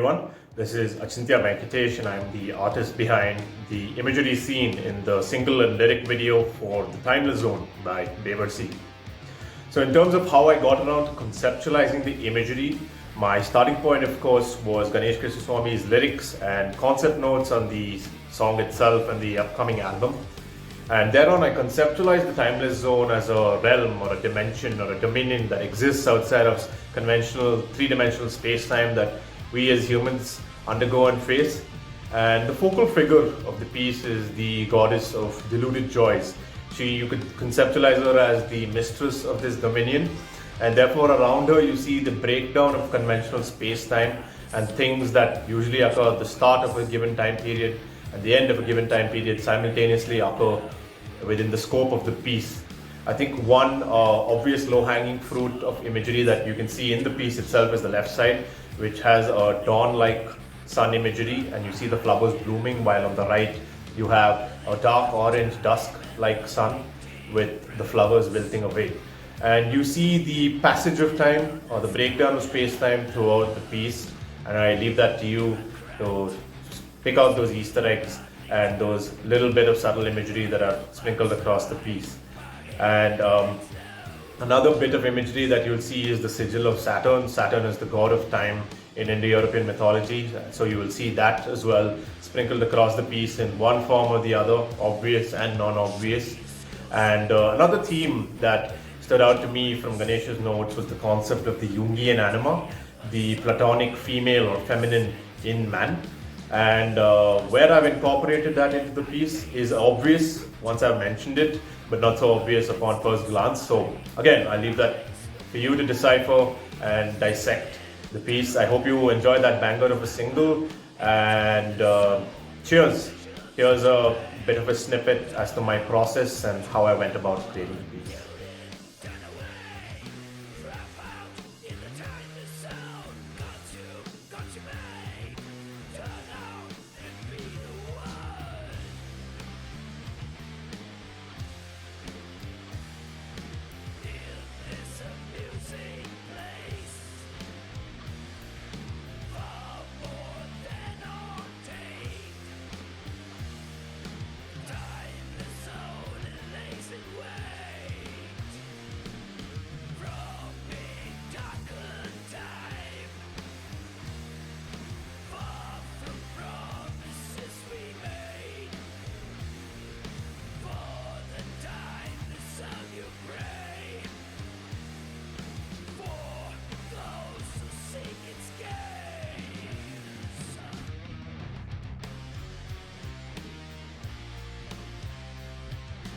everyone. This is Achintya Venkatesh and I'm the artist behind the imagery scene in the single and lyric video for The Timeless Zone by Bevar. So in terms of how I got around to conceptualizing the imagery, my starting point of course was Ganesh Krishnaswamy's lyrics and concept notes on the song itself and the upcoming album. And thereon I conceptualized the Timeless Zone as a realm or a dimension or a dominion that exists outside of conventional three-dimensional space-time that we as humans undergo and face. And the focal figure of the piece is the goddess of deluded joys. You could conceptualize her as the mistress of this dominion, and therefore around her you see the breakdown of conventional space-time and things that usually occur at the start of a given time period and the end of a given time period simultaneously occur within the scope of the piece. I think one obvious low-hanging fruit of imagery that you can see in the piece itself is the left side, which has a dawn-like sun imagery and you see the flowers blooming, while on the right you have a dark orange dusk-like sun with the flowers wilting away. And you see the passage of time or the breakdown of space-time throughout the piece, and I leave that to you to pick out those Easter eggs and those little bit of subtle imagery that are sprinkled across the piece. And another bit of imagery that you'll see is the sigil of Saturn. Saturn is the god of time in Indo-European mythology, so you will see that as well sprinkled across the piece in one form or the other, obvious and non-obvious. And another theme that stood out to me from Ganesh's notes was the concept of the Jungian anima, the platonic female or feminine in man. And where I've incorporated that into the piece is obvious once I've mentioned it, but not so obvious upon first glance. So again, I leave that for you to decipher and dissect the piece. I hope you enjoyed that banger of a single, and cheers. Here's a bit of a snippet as to my process and how I went about creating the piece.